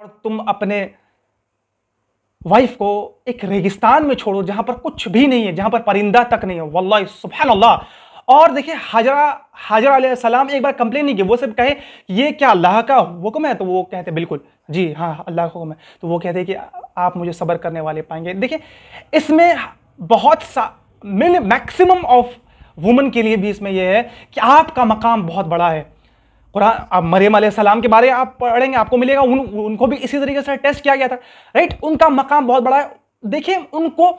और तुम अपने वाइफ को एक रेगिस्तान में छोड़ो जहां पर कुछ भी नहीं है, जहां पर परिंदा तक नहीं है। वल्लाही सुभान अल्लाह। और देखिए हाजरा अलैहिस्सलाम एक बार कंप्लेन नहीं की, वो सब कहे ये क्या अल्लाह का हुक्म है, तो वो कहते बिल्कुल जी हाँ अल्लाह का हुक्म है। तो वो कहते कि आप मुझे सब्र करने वाले पाएंगे। देखिए इसमें बहुत सा मैक्सिमम ऑफ वुमन के लिए भी इसमें यह है कि आपका मकाम बहुत बड़ा है। कुरान अब मरियम अलैहिस्सलाम के बारे में आप पढ़ेंगे, आपको मिलेगा उनको भी इसी तरीके से टेस्ट किया गया था, राइट। उनका मकाम बहुत बड़ा है। देखिए उनको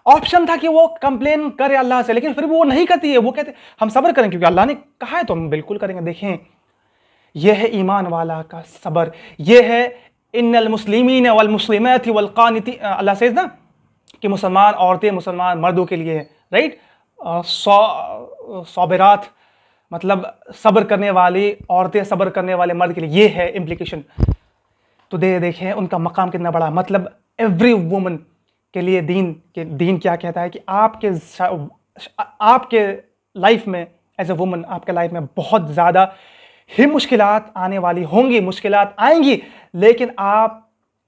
ऑप्शन था कि वो कंप्लेन करे अल्लाह से, लेकिन फिर वो नहीं करती है। वो कहते हम सब्र करें क्योंकि अल्लाह ने कहा है तो हम बिल्कुल करेंगे। देखें यह है ईमान वाला का सब्र। यह है इन्नल मुस्लिमीन वल मुस्लिमात वल कानिती, अल्लाह से ना कि मुसलमान औरतें मुसलमान मर्दों के लिए है, राइट। सौबरात मतलब सब्र करने वाली औरतें सब्र करने वाले मर्द के लिए, ये है इम्प्लीकेशन। तो देखें उनका मकाम कितना बड़ा। मतलब एवरी वुमन के लिए दीन क्या कहता है कि आपके लाइफ में एज ए वुमन, आपके लाइफ में बहुत ज़्यादा ही मुश्किलात आने वाली होंगी, मुश्किलात आएंगी, लेकिन आप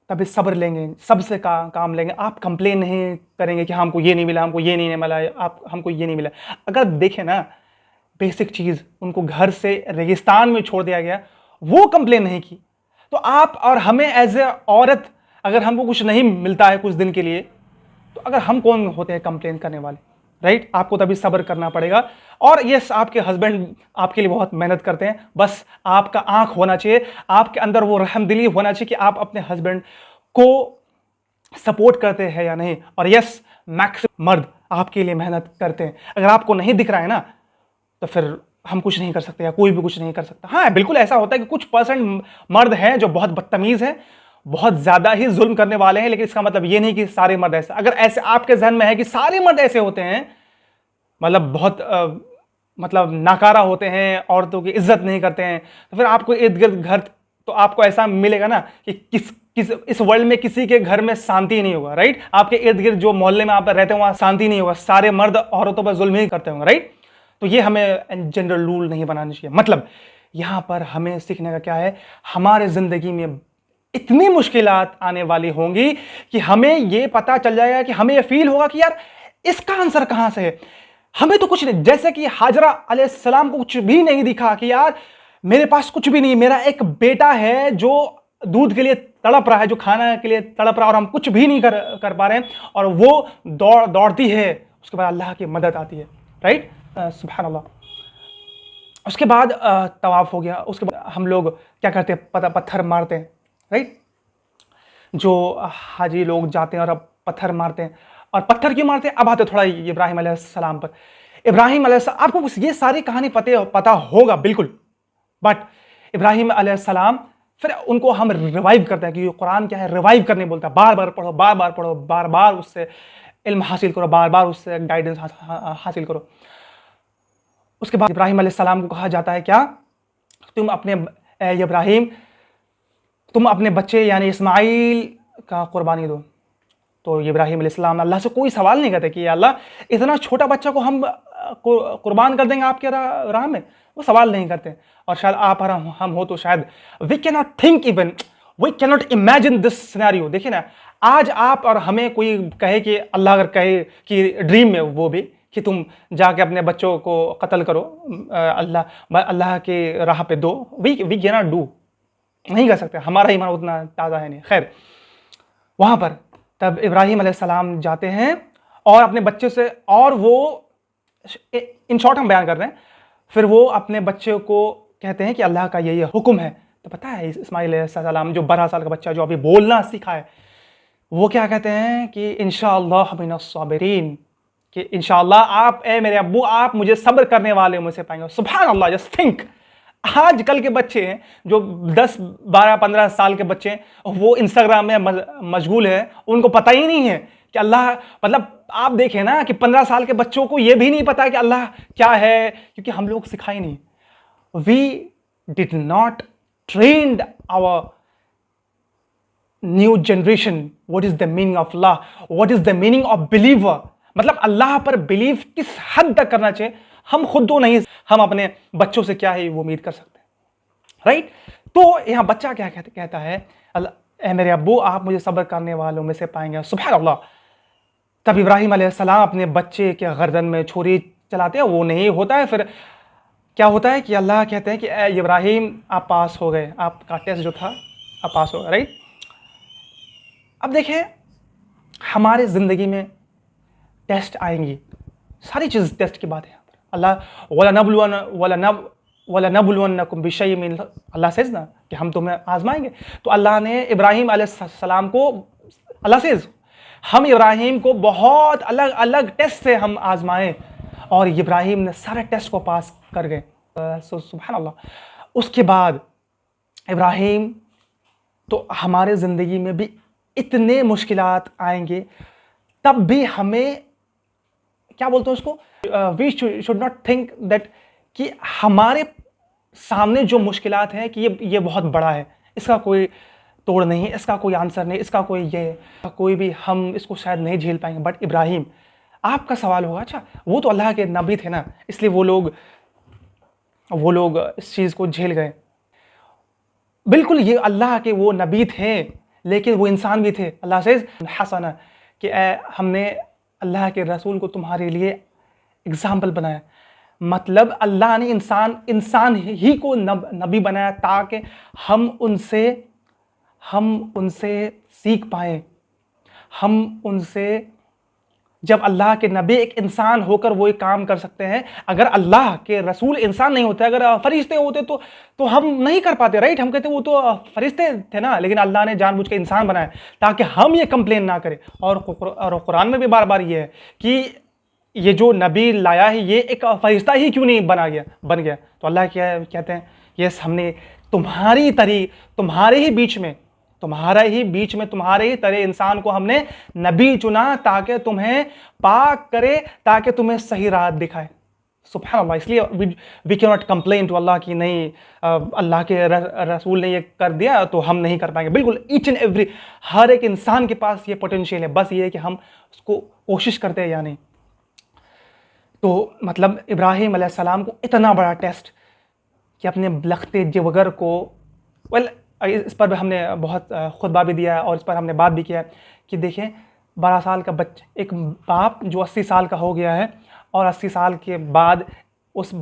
तभी सब्र लेंगे, सबसे काम लेंगे। आप कंप्लेन नहीं करेंगे कि हमको ये नहीं मिला, हमको ये नहीं मिला, आप हमको ये नहीं मिला। अगर देखें ना बेसिक चीज़, उनको घर से रेगिस्तान में छोड़ दिया गया, वो कंप्लेन नहीं की, तो आप और हमें एज ए औरत अगर हमको कुछ नहीं मिलता है कुछ दिन के लिए, तो अगर हम कौन होते हैं कंप्लेन करने वाले, राइट। आपको तभी सब्र करना पड़ेगा। और यस आपके हस्बैंड आपके लिए बहुत मेहनत करते हैं, बस आपका आंख होना चाहिए, आपके अंदर वो रहमदिली होना चाहिए कि आप अपने हस्बैंड को सपोर्ट करते हैं या नहीं। और यस मैक्सिमम मर्द आपके लिए मेहनत करते हैं। अगर आपको नहीं दिख रहा है ना, तो फिर हम कुछ नहीं कर सकते या कोई भी कुछ नहीं कर सकता। हाँ बिल्कुल ऐसा होता है कि कुछ परसेंट मर्द हैं जो बहुत बदतमीज हैं, बहुत ज्यादा ही जुल्म करने वाले हैं, लेकिन इसका मतलब ये नहीं कि सारे मर्द ऐसे। अगर ऐसे आपके जहन में है कि सारे मर्द ऐसे होते हैं, मतलब बहुत मतलब नाकारा होते हैं, औरतों की इज्जत नहीं करते हैं, तो फिर आपको इर्द गिर्द घर तो आपको ऐसा मिलेगा ना कि किस इस वर्ल्ड में किसी के घर में शांति नहीं होगा, राइट। आपके इर्द गिर्द जो मोहल्ले में आप रहते हो वहां शांति नहीं होगा, सारे मर्द औरतों पर जुल्म ही करते होंगे, राइट। तो ये हमें जनरल रूल नहीं बनाना चाहिए। मतलब यहां पर हमें सीखने का क्या है, हमारे जिंदगी में इतनी मुश्किलात आने वाली होंगी कि हमें यह पता चल जाएगा, कि हमें यह फील होगा कि यार इसका आंसर कहां से है। हमें तो कुछ नहीं, जैसे कि हाजरा अलैहिस्सलाम को कुछ भी नहीं दिखा कि यार मेरे पास कुछ भी नहीं, मेरा एक बेटा है जो दूध के लिए तड़प रहा है, जो खाना के लिए तड़प रहा है, और हम कुछ भी नहीं कर पा रहे हैं, और वो दौड़ती है, उसके बाद अल्लाह की मदद आती है, राइट। सुभान अल्लाह। उसके बाद तवाफ हो गया। उसके बाद हम लोग क्या करते हैं, पत्थर मारते हैं, राइट। जो हाजी लोग जाते हैं और अब पत्थर मारते हैं। और पत्थर क्यों मारते हैं, अब आते थोड़ा इब्राहिम अलैहिस्सलाम पर। इब्राहिम अलैहिस्सलाम, आपको ये सारी कहानी पता होगा बिल्कुल, बट इब्राहिम अलैहिस्सलाम फिर उनको हम रिवाइव करते हैं, क्योंकि कुरान क्या है, रिवाइव करने बोलता है। बार बार पढ़ो, बार बार पढ़ो, बार बार उससे इल्म हासिल करो, बार बार उससे गाइडेंस हासिल करो। उसके बाद इब्राहिम अलैहिस्सलाम को कहा जाता है क्या, तुम अपने इब्राहिम तुम अपने बच्चे यानी इस्माइल का कुर्बानी दो। तो इब्राहिम अलैहिस्सलाम अल्लाह से कोई सवाल नहीं करते कि अल्लाह इतना छोटा बच्चा को हम कुर्बान कर देंगे आपके राह में, वो सवाल नहीं करते। और शायद आप और हम हो तो शायद we can not think, even we can not imagine this scenario. देखिए ना, आज आप और हमें कोई कहे कि अल्लाह अगर कहे कि ड्रीम में वो भी कि तुम जाके अपने बच्चों को कत्ल करो, अल्लाह के राह पे दो, वी कैन नॉट डू, नहीं कर सकते, हमारा ईमान उतना ताज़ा है नहीं। खैर वहां पर तब इब्राहिम अलैहिस्सलाम जाते हैं और अपने बच्चे से, और वो इन शॉर्ट हम बयान कर रहे हैं, फिर वो अपने बच्चे को कहते हैं कि अल्लाह का ये हुक्म है। तो पता है इस्माइल अलैहिस्सलाम जो 12 साल का बच्चा जो अभी बोलना सीखा है, वो क्या कहते हैं कि इंशाअल्लाह मिनस साबिरीन, कि इंशाअल्लाह आप ए मेरे अब्बू आप मुझे सब्र करने वाले मुझसे पाएंगे। सुभान अल्लाह। जस्ट थिंक, आजकल के बच्चे हैं जो 10 12 15 साल के बच्चे हैं, वो इंस्टाग्राम में मशगूल है, उनको पता ही नहीं है कि अल्लाह, मतलब आप देखें ना कि 15 साल के बच्चों को ये भी नहीं पता कि अल्लाह क्या है, क्योंकि हम लोग सिखाए नहीं। We did not trained our new generation, what is the meaning of Allah, what is the meaning of believer, मतलब अल्लाह पर बिलीव किस हद तक करना चाहिए, हम खुद तो नहीं, हम अपने बच्चों से क्या है वो उम्मीद कर सकते हैं, राइट। तो यहां बच्चा क्या कहता है, अल्लाह, मेरे अब्बू आप मुझे सब्र करने वालों में से पाएंगे, सुभान अल्लाह। तब इब्राहिम अलैहिस्सलाम अपने बच्चे के गर्दन में छुरी चलाते हैं, वो नहीं होता है, फिर क्या होता है कि अल्लाह कहते हैं कि ए इब्राहिम आप पास हो गए, आपका टेस्ट जो था आप पास हो गए, राइट। अब देखें हमारे ज़िंदगी में टेस्ट आएंगी, सारी चीज़ टेस्ट की बात है यहाँ पर। अल्लाह वलनबलुवन्नकुम बिशैइन मिन, अल्लाह सेज ना कि हम तुम्हें आजमाएंगे। तो अल्लाह ने इब्राहिम अलैहिस्सलाम को, अल्लाह सेज हम इब्राहिम को बहुत अलग अलग टेस्ट से हम आजमाएं, और इब्राहिम ने सारे टेस्ट को पास कर गए, सुभान अल्लाह। उसके बाद इब्राहिम, तो हमारे ज़िंदगी में भी इतने मुश्किलात आएंगे, तब भी हमें क्या बोलते हैं उसको, we should not think that कि हमारे सामने जो मुश्किलात हैं कि ये बहुत बड़ा है, इसका कोई तोड़ नहीं, इसका कोई आंसर नहीं, इसका कोई भी हम इसको शायद नहीं झेल पाएंगे। बट इब्राहिम, आपका सवाल होगा अच्छा वो तो अल्लाह के नबी थे ना, इसलिए वो लोग इस चीज़ को झेल गए। बिल्कुल ये अल्लाह के वो नबी थे, लेकिन वो इंसान भी थे। अल्लाह से हसना कि हमने अल्लाह के रसूल को तुम्हारे लिए एग्जाम्पल बनाया, मतलब अल्लाह ने इंसान ही को नबी बनाया ताकि हम उनसे सीख पाएँ, हम उनसे, जब अल्लाह के नबी एक इंसान होकर वो एक काम कर सकते हैं, अगर अल्लाह के रसूल इंसान नहीं होते, अगर फरिश्ते होते तो हम नहीं कर पाते, राइट। हम कहते वो तो फरिश्ते थे ना, लेकिन अल्लाह ने जानबूझ के इंसान बनाया ताकि हम ये कंप्लेन ना करें। और कुरान में भी बार बार ये है कि ये जो नबी लाया है ये एक फरिश्ता ही क्यों नहीं बन गया। तो अल्लाह क्या कहते हैं, यस हमने तुम्हारे ही बीच में तुम्हारे ही तरह इंसान को हमने नबी चुना ताकि तुम्हें पाक करे, ताकि तुम्हें सही राह दिखाए, सुभान अल्लाह। इसलिए we can not complain to Allah कि नहीं अल्लाह के रसूल ने ये कर दिया तो हम नहीं कर पाएंगे। बिल्कुल ईच एंड एवरी, हर एक इंसान के पास ये पोटेंशियल है, बस ये है कि हम उसको कोशिश करते हैं या नहीं। तो मतलब इब्राहिम अलैहिस्सलाम को इतना बड़ा टेस्ट कि अपने लखते जिगर को, इस पर भी हमने बहुत खुतबा भी दिया है और इस पर हमने बात भी किया है कि देखें 12 साल का बच्चा, एक बाप जो 80 साल का हो गया है और 80 साल के बाद उस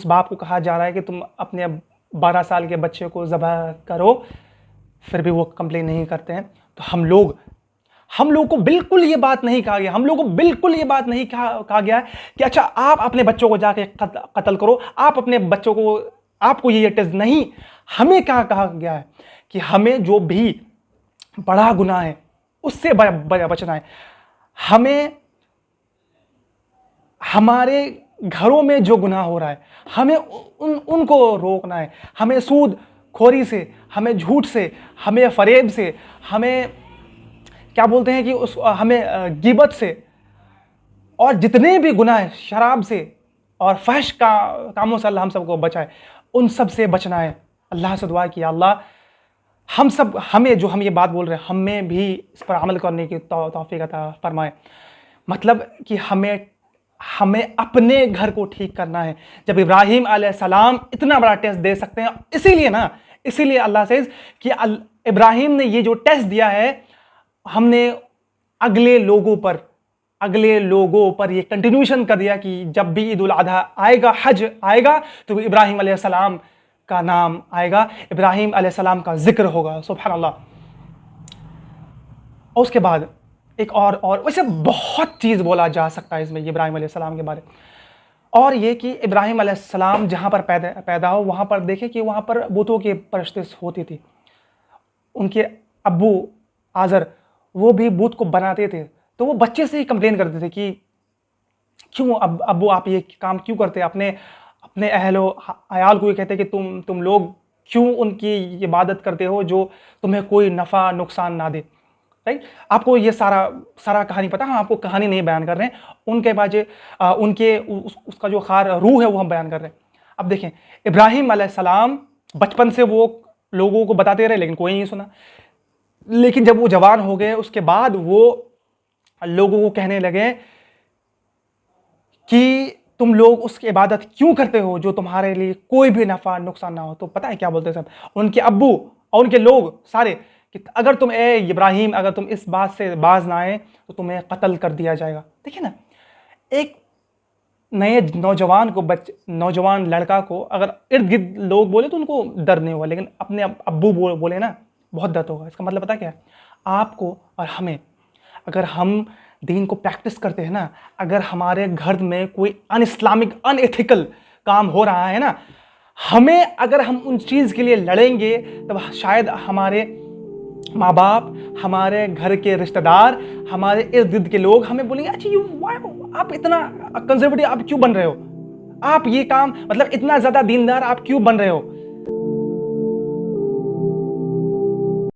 बाप को कहा जा रहा है कि तुम अपने 12 साल के बच्चे को ज़बह करो, फिर भी वो कंप्लेन नहीं करते हैं। तो हम लोग को बिल्कुल ये बात नहीं कहा गया, हम लोग को बिल्कुल ये बात नहीं कहा गया कि अच्छा आप अपने बच्चों को जाके कत्ल करो, आप अपने बच्चों को, आपको ये टेस्ट नहीं। हमें क्या कहा गया है कि हमें जो भी बड़ा गुनाह है उससे बचना है, हमें हमारे घरों में जो गुनाह हो रहा है हमें उनको रोकना है, हमें सूद खोरी से, हमें झूठ से, हमें फरेब से, हमें क्या बोलते हैं कि हमें गिबत से, और जितने भी गुनाह है, शराब से और फहश कामों से अल्लाह हम सबको बचाए, उन सब से बचना है। अल्लाह से दुआ कि अल्लाह हमें जो हम ये बात बोल रहे हैं हमें भी इस पर अमल करने की तौफीक अता फरमाए। मतलब कि हमें अपने घर को ठीक करना है। जब इब्राहिम अलैहिस्सलाम इतना बड़ा टेस्ट दे सकते हैं, इसीलिए अल्लाह से कि इब्राहिम ने ये जो टेस्ट दिया है, हमने अगले लोगों पर ये कंटिन्यूशन कर दिया कि जब भी ईद उल अज़हा आएगा, हज आएगा, तो इब्राहिम अलैहिस्सलाम का नाम आएगा, इब्राहिम अलैहिस्सलाम का जिक्र होगा, सुभान अल्लाह। और उसके बाद एक और वैसे बहुत चीज़ बोला जा सकता है इसमें इब्राहिम अलैहिस्सलाम के बारे में, और ये कि इब्राहिम अलैहिस्सलाम जहाँ पर पैदा हो वहाँ पर देखे कि वहाँ पर बुतों की परस्तिश होती थी। उनके अब्बू आज़र वो भी बुत को बनाते थे, तो वो बच्चे से ही कंप्लेन करते थे कि क्यों अब्बू आप ये काम क्यों करते, अपने अयाल को ये कहते कि तुम लोग क्यों उनकी इबादत करते हो जो तुम्हें कोई नफ़ा नुकसान ना दे, राइट। आपको ये सारा कहानी पता है, हम आपको कहानी नहीं बयान कर रहे हैं, उनके बाजे उसका जो खार रूह है वो हम बयान कर रहे हैं। अब देखें इब्राहिम अलैहिस्सलाम बचपन से वो लोगों को बताते रहे लेकिन कोई नहीं सुना। लेकिन जब वो जवान हो गए उसके बाद वो लोगों को कहने लगे कि तुम लोग उसकी इबादत क्यों करते हो जो तुम्हारे लिए कोई भी नफा नुकसान ना हो। तो पता है क्या बोलते सब उनके अब्बू और उनके लोग सारे कि अगर तुम ए इब्राहिम अगर तुम इस बात से बाज ना आए तो तुम्हें कत्ल कर दिया जाएगा। देखिए ना, एक नए नौजवान लड़का को अगर इर्द गिर्द लोग बोले तो उनको दर्द नहीं होगा, लेकिन अपने अब्बू बोले ना बहुत दर्द होगा। इसका मतलब पता क्या है, आपको और हमें अगर हम दीन को प्रैक्टिस करते हैं ना, अगर हमारे घर में कोई अन इस्लामिक अनएथिकल काम हो रहा है ना, हमें अगर हम उन चीज़ के लिए लड़ेंगे तब शायद हमारे माँ बाप, हमारे घर के रिश्तेदार, हमारे इर्द गिर्द के लोग हमें बोलेंगे अच्छा आप इतना कंजर्वेटिव आप क्यों बन रहे हो, आप ये काम मतलब इतना ज़्यादा दीनदार आप क्यों बन रहे हो।